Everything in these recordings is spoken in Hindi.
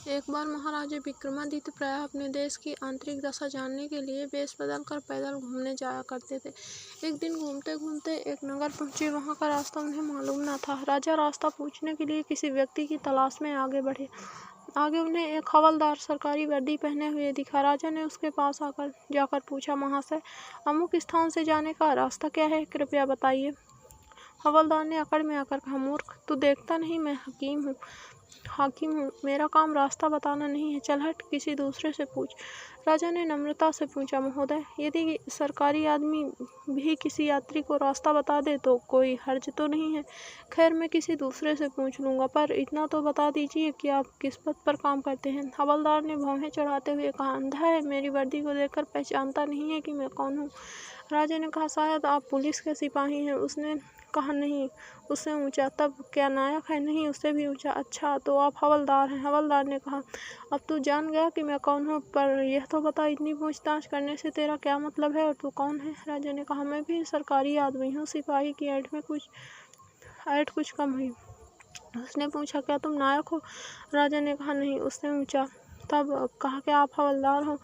एक बार महाराजा विक्रमादित्य प्रायः अपने देश की आंतरिक दशा जानने के लिए वेश बदल कर पैदल घूमने जाया करते थे। एक दिन घूमते घूमते एक नगर पहुंचे। वहां का रास्ता उन्हें मालूम न था। राजा रास्ता पूछने के लिए किसी व्यक्ति की तलाश में आगे बढ़े। आगे उन्हें एक हवलदार सरकारी वर्दी पहने हुए दिखा। राजा ने उसके पास जाकर पूछा, महाशय, अमुक स्थान से जाने का रास्ता क्या है, कृपया बताइए। हवलदार ने अकड़ में आकर कहा, मूर्ख, तू देखता नहीं मैं हाकिम हूँ, मेरा काम रास्ता बताना नहीं है, चल हट, किसी दूसरे से पूछ। राजा ने नम्रता से पूछा, महोदय, यदि सरकारी आदमी भी किसी यात्री को रास्ता बता दे तो कोई हर्ज तो नहीं है। खैर, मैं किसी दूसरे से पूछ लूँगा, पर इतना तो बता दीजिए कि आप किस पद पर काम करते हैं। हवलदार ने भौहें चढ़ाते हुए कहा, अंधा है, मेरी वर्दी को देखकर पहचानता नहीं है कि मैं कौन हूँ। राजा ने कहा, शायद आप पुलिस के सिपाही हैं। उसने कहा, नहीं, उससे ऊंचा। तब क्या नायक है? नहीं, उससे भी ऊंचा। अच्छा, तो आप हवलदार हैं। हवलदार ने कहा, अब तू जान गया कि मैं कौन हूँ, पर यह तो बता, इतनी पूछताछ करने से तेरा क्या मतलब है और तू कौन है? राजा ने कहा, मैं भी सरकारी आदमी हूँ, सिपाही की ऐंठ कुछ कम हुई। उसने पूछा, क्या तुम नायक हो? राजा ने कहा, नहीं, उससे ऊंचा। तब कहा, क्या आप हवलदार हो?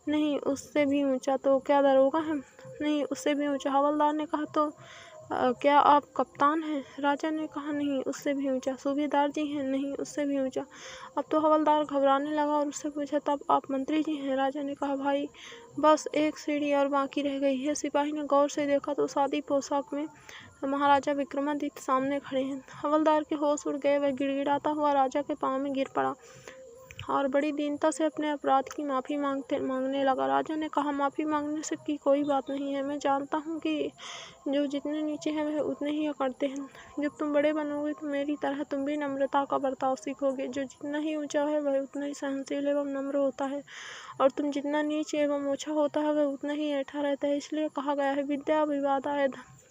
नहीं, उससे भी ऊंचा। तो क्या दरोगा हैं? नहीं, उससे भी ऊंचा। हवलदार ने कहा, तो क्या आप कप्तान हैं? राजा ने कहा, नहीं, उससे भी ऊंचा। सूबेदार जी हैं? नहीं, उससे भी ऊंचा। अब तो हवलदार घबराने लगा और उससे पूछा, तब आप मंत्री जी हैं? राजा ने कहा, भाई, बस एक सीढ़ी और बाकी रह गई है। सिपाही ने गौर से देखा तो सादी पोशाक में महाराजा विक्रमादित्य सामने खड़े हैं। हवलदार के होश उड़ गए। वह गिड़गिड़ाता हुआ राजा के पांव में गिर पड़ा और बड़ी दीनता से अपने अपराध की माफ़ी मांगने लगा। राजा ने कहा, माफ़ी मांगने से की कोई बात नहीं है। मैं जानता हूँ कि जो जितने नीचे हैं वह उतने ही अकड़ते हैं। जब तुम बड़े बनोगे तो मेरी तरह तुम भी नम्रता का बर्ताव सीखोगे। जो जितना ही ऊंचा है वह उतना ही सहनशील एवं नम्र होता है, और तुम जितना नीच एवं ओछा होता है वह उतना ही ऐंठा रहता है। इसलिए कहा गया है, विद्या विवादाय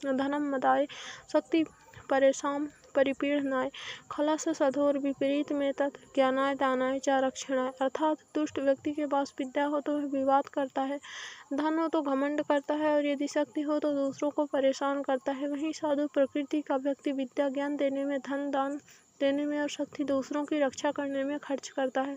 धनम मदाय शक्ति परेशान परिपीडनाय खलस सधोर विपरीत में तत् ज्ञानाय दानाय च रक्षणाय। अर्थात दुष्ट व्यक्ति के पास विद्या हो तो वह विवाद करता है, धन हो तो घमंड करता है, और यदि शक्ति हो तो दूसरों को परेशान करता है। वहीं साधु प्रकृति का व्यक्ति विद्या ज्ञान देने में, धन दान देने में और शक्ति दूसरों की रक्षा करने में खर्च करता है।